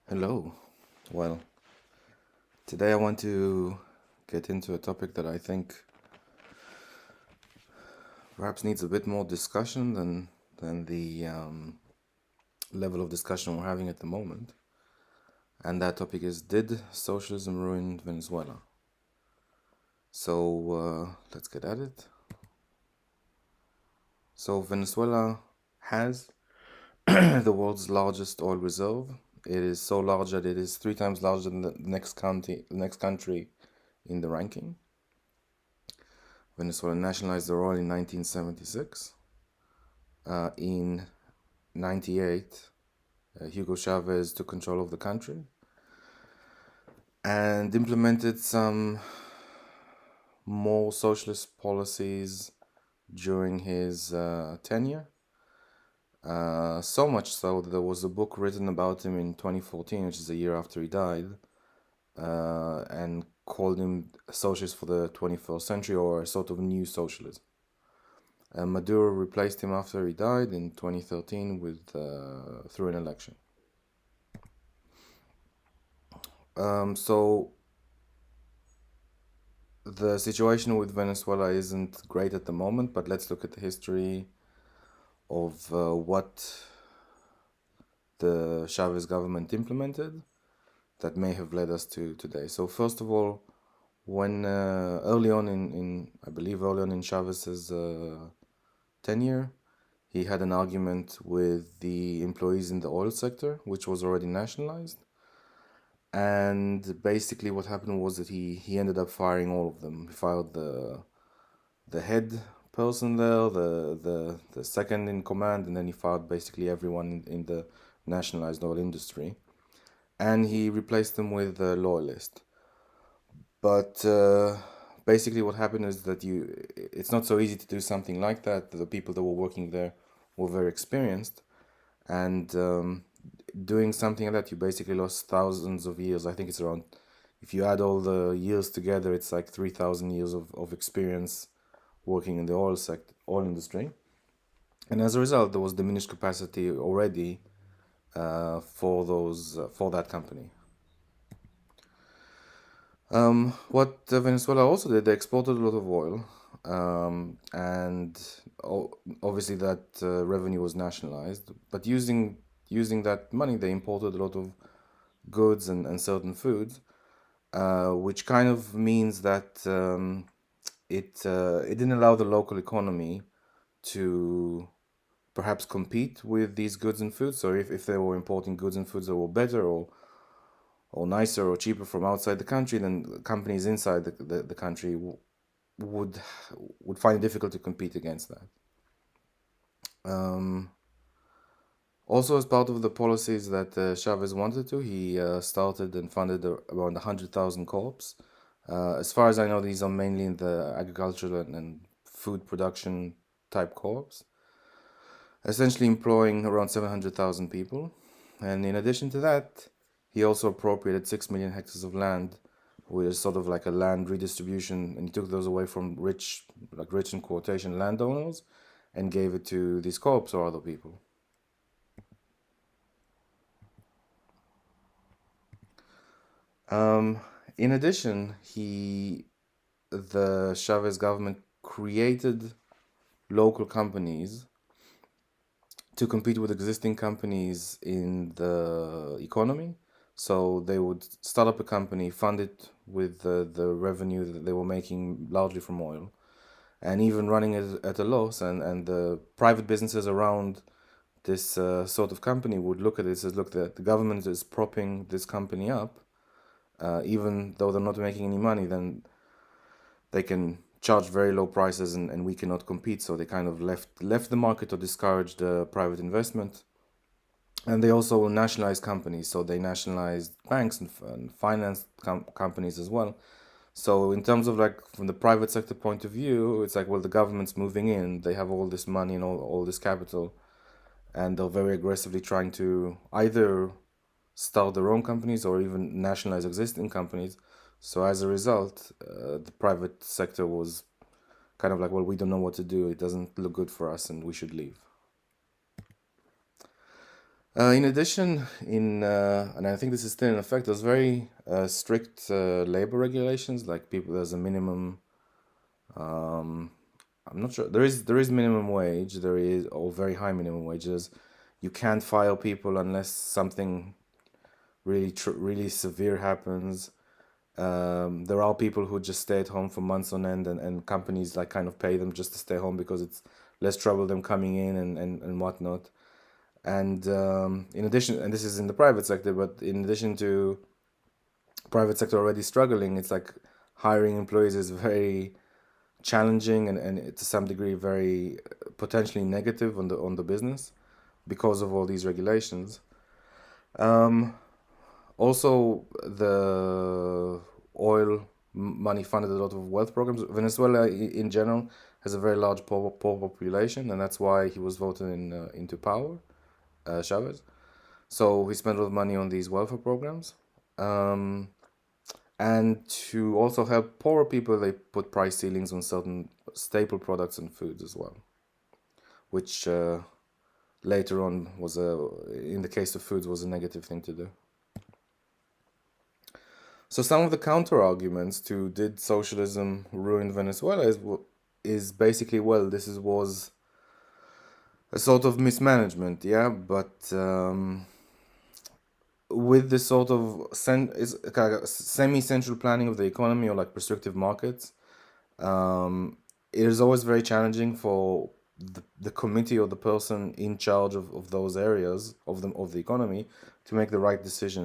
Hello. Well, today I want to get into a topic that I think perhaps needs a bit more discussion than the level of discussion we're having at the moment. And that topic is, did socialism ruin Venezuela? So let's get at it. So Venezuela has the world's largest oil reserve. It is so large that it is 3 times larger than the next country in the ranking. Venezuela nationalized the oil in 1976. In 98, Hugo Chavez took control of the country and implemented some more socialist policies during his tenure. So much so that there was a book written about him in 2014, which is a year after he died, and called him a socialist for the 21st century, or a sort of new socialism. Maduro replaced him after he died in 2013 through an election. So the situation with Venezuela isn't great at the moment, but let's look at the history of what the Chavez government implemented that may have led us to today. So first of all, when early on in Chavez's tenure, he had an argument with the employees in the oil sector, which was already nationalized. And basically what happened was that he ended up firing all of them. He fired the head person there, the second in command, and then he fired basically everyone in the nationalized oil industry. And he replaced them with a loyalist. But basically what happened is that it's not so easy to do something like that. The people that were working there were very experienced. And doing something like that, you basically lost thousands of years. I think it's around, if you add all the years together, it's like 3,000 years of experience working in the oil industry. And as a result, there was diminished capacity already for that company. What Venezuela also did, they exported a lot of oil, and obviously that revenue was nationalized. But using that money, they imported a lot of goods and certain foods, which kind of means that it didn't allow the local economy to perhaps compete with these goods and foods. So if they were importing goods and foods that were better or nicer or cheaper from outside the country, then companies inside the country would find it difficult to compete against that. Also, as part of the policies that Chavez wanted to, he started and funded around 100,000 co-ops. As far as I know, these are mainly in the agricultural and food production type co-ops, essentially employing around 700,000 people. And in addition to that, he also appropriated 6 million hectares of land, which is sort of like a land redistribution, and he took those away from rich in quotation landowners, and gave it to these co-ops or other people. In addition, the Chavez government created local companies to compete with existing companies in the economy. So they would start up a company, fund it with the revenue that they were making largely from oil, and even running it at a loss. And the private businesses around this sort of company would look at it and says, look, the government is propping this company up. Even though they're not making any money, then they can charge very low prices and we cannot compete. So they kind of left the market or discouraged private investment. And they also nationalized companies. So they nationalized banks and finance companies as well. So in terms of like from the private sector point of view, it's like, well, the government's moving in. They have all this money and all this capital. And they're very aggressively trying to either start their own companies or even nationalize existing companies. So as a result, the private sector was kind of like, well, we don't know what to do. It doesn't look good for us and we should leave. In addition, and I think this is still in effect, there's very strict labor regulations. Like people, there's a minimum. Um, I'm not sure. There is minimum wage. There is or very high minimum wages. You can't fire people unless something really severe happens. There are people who just stay at home for months on end, and companies like kind of pay them just to stay home because it's less trouble them coming in and whatnot. And in addition, and this is in the private sector, but in addition to private sector already struggling, it's like hiring employees is very challenging and to some degree very potentially negative on the business because of all these regulations. Um, Also, the oil money funded a lot of wealth programs. Venezuela, in general, has a very large poor population, and that's why he was voted into power, Chavez. So he spent a lot of money on these welfare programs. Um, and to also help poorer people, they put price ceilings on certain staple products and foods as well, which later on in the case of foods, was a negative thing to do. So some of the counter arguments to did socialism ruin Venezuela is basically, well, was a sort of mismanagement, yeah, but with this sort of is kind of semi-central planning of the economy or like prescriptive markets, um, it is always very challenging for the committee or the person in charge of those areas of the economy to make the right decision.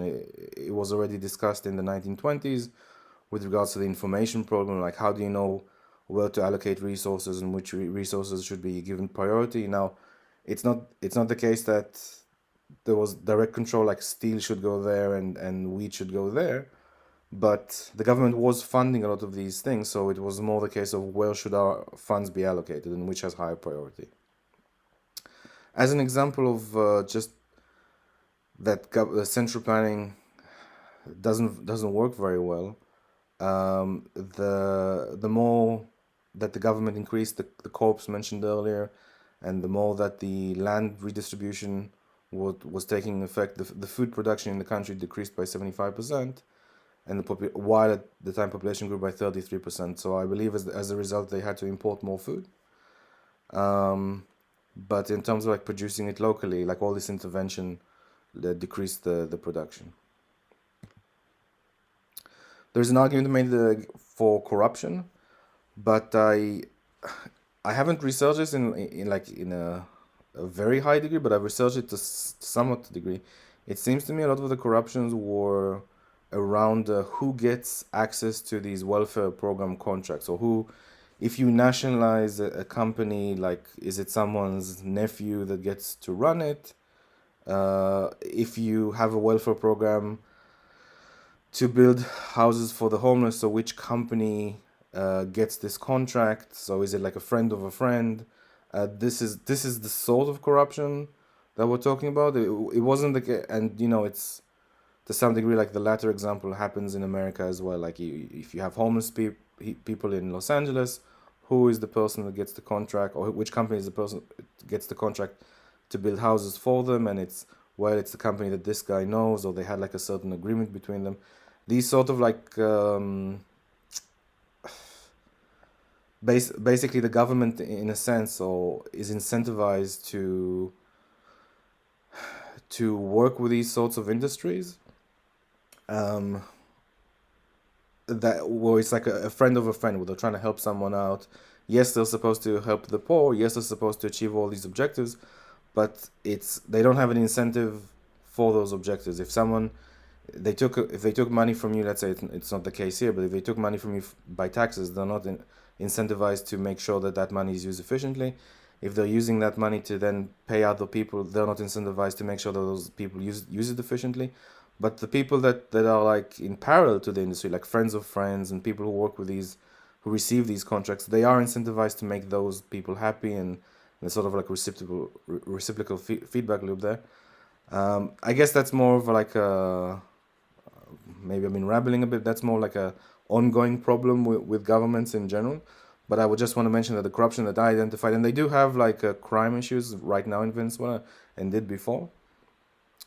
It was already discussed in the 1920s with regards to the information problem, like how do you know where to allocate resources and which resources should be given priority. Now, it's not the case that there was direct control, like steel should go there and wheat should go there, but the government was funding a lot of these things, so it was more the case of where should our funds be allocated and which has higher priority. As an example of just that central planning doesn't work very well, the more that the government increased the corps mentioned earlier, and the more that the land redistribution was taking effect, the food production in the country decreased by 75%, and while at the time population grew by 33%. So I believe as a result they had to import more food. But in terms of like producing it locally, like all this intervention that decreased the production. There's an argument made for corruption, but I haven't researched this in a very high degree, but I've researched it to somewhat degree. It seems to me a lot of the corruptions were around who gets access to these welfare program contracts, or who, if you nationalize a company, like is it someone's nephew that gets to run it? If you have a welfare program to build houses for the homeless, so which company gets this contract? So is it like a friend of a friend? This is the sort of corruption that we're talking about. It wasn't and it's to some degree like the latter example happens in America as well. Like if you have homeless people in Los Angeles, who is the person that gets the contract, or which company is the person that gets the contract to build houses for them? And it's the company that this guy knows, or they had like a certain agreement between them. These sort of like basically the government in a sense or is incentivized to work with these sorts of industries, um, that where it's like a friend of a friend, where they're trying to help someone out. Yes, they're supposed to help the poor. Yes, they're supposed to achieve all these objectives, but they don't have an incentive for those objectives. If they took money from you, let's say it's not the case here, but if they took money from you by taxes, they're not incentivized to make sure that that money is used efficiently. If they're using that money to then pay other people, they're not incentivized to make sure that those people use it efficiently. But the people that are like in parallel to the industry, like friends of friends and people who work with who receive these contracts, they are incentivized to make those people happy, and there's sort of like reciprocal feedback loop there. I guess that's more of like a, maybe I've been rambling a bit. That's more like a ongoing problem with governments in general. But I would just want to mention that the corruption that I identified, and they do have like crime issues right now in Venezuela and did before.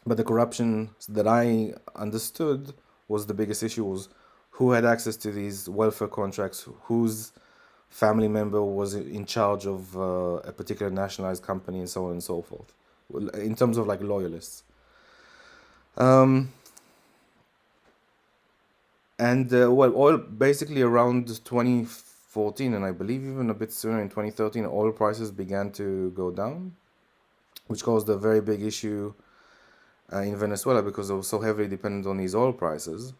But the corruption that I understood was the biggest issue was who had access to these welfare contracts, whose family member was in charge of a particular nationalized company, and so on and so forth, in terms of like loyalists. Um, and well, oil basically around 2014, and I believe even a bit sooner in 2013, oil prices began to go down, which caused a very big issue in Venezuela because it was so heavily dependent on these oil prices,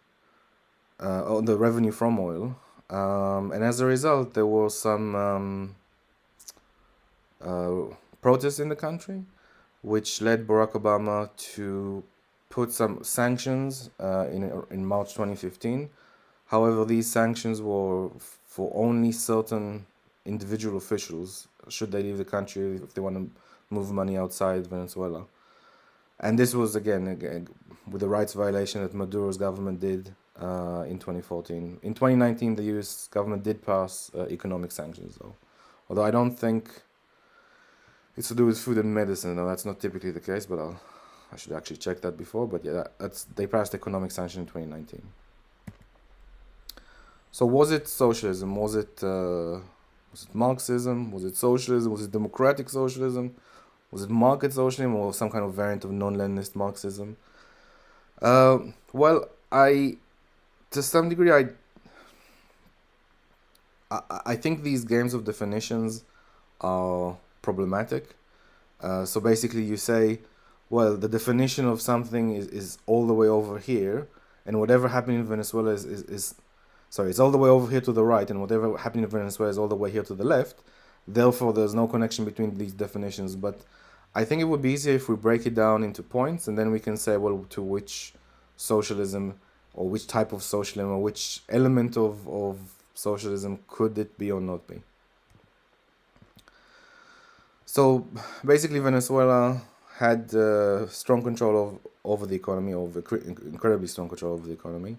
on the revenue from oil. And as a result, there was some protests in the country, which led Barack Obama to put some sanctions in March 2015. However, these sanctions were for only certain individual officials should they leave the country if they want to move money outside Venezuela. And this was again with the rights violation that Maduro's government did in 2014. In 2019, the U.S. government did pass economic sanctions, though. Although I don't think it's to do with food and medicine. No, that's not typically the case, but I should actually check that before. But yeah, they passed economic sanction in 2019. So was it socialism? Was it Marxism? Was it socialism? Was it democratic socialism? Was it market socialism or some kind of variant of non-Leninist Marxism? Well, to some degree, I think these games of definitions are problematic. So basically, you say, well, the definition of something is all the way over here, and whatever happened in Venezuela is sorry, it's all the way over here to the right, and whatever happened in Venezuela is all the way here to the left. Therefore, there's no connection between these definitions. But I think it would be easier if we break it down into points, and then we can say, well, to which socialism or which type of socialism or which element of socialism could it be or not be. So basically, Venezuela had strong control over the economy, incredibly strong control over the economy.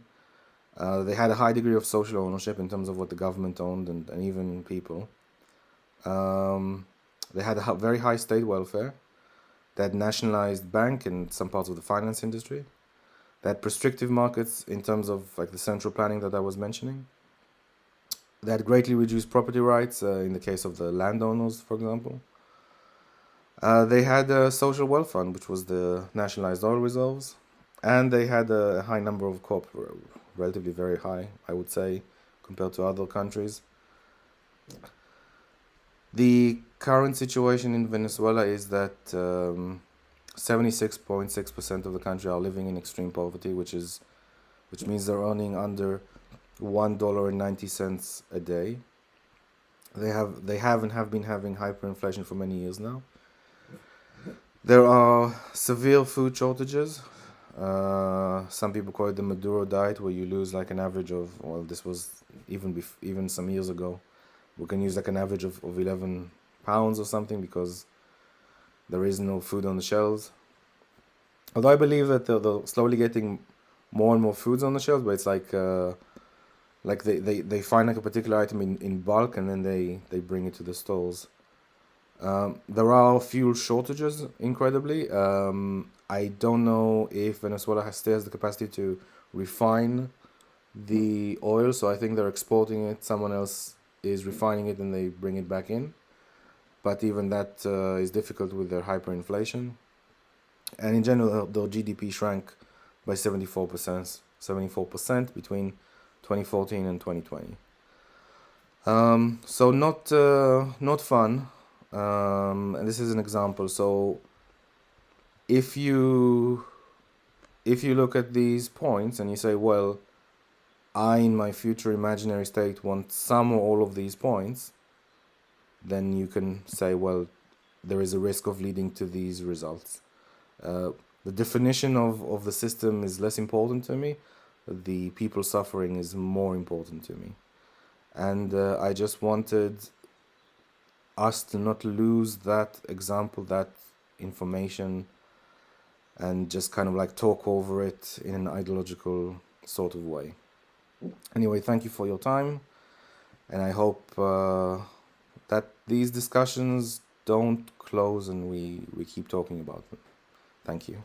They had a high degree of social ownership in terms of what the government owned and even people. They had a very high state welfare. They had nationalized bank and some parts of the finance industry. They had restrictive markets in terms of like the central planning that I was mentioning. They had greatly reduced property rights in the case of the landowners, for example. They had a social wealth fund, which was the nationalized oil reserves, and they had a high number of relatively very high, I would say, compared to other countries. The current situation in Venezuela is that 76.6% of the country are living in extreme poverty, which means they're earning under $1.90 a day. They have and have been having hyperinflation for many years now. There are severe food shortages. Some people call it the Maduro diet, where you lose like an average of, well, this was even some years ago. We can use like an average of 11 pounds or something because there is no food on the shelves. Although I believe that they're slowly getting more and more foods on the shelves, but it's like they find like a particular item in bulk and then they bring it to the stores. There are fuel shortages, incredibly. I don't know if Venezuela still has the capacity to refine the oil, so I think they're exporting it. Someone else is refining it and they bring it back in. But even that is difficult with their hyperinflation. And in general, their GDP shrank by 74% between 2014 and 2020. So not fun. And this is an example. So if you look at these points and you say, well, I in my future imaginary state want some or all of these points, then you can say, well, there is a risk of leading to these results. The definition of the system is less important to me. The people suffering is more important to me. And I just wanted us to not lose that example, that information, and just kind of like talk over it in an ideological sort of way. Anyway, thank you for your time, and I hope that these discussions don't close and we keep talking about them. Thank you.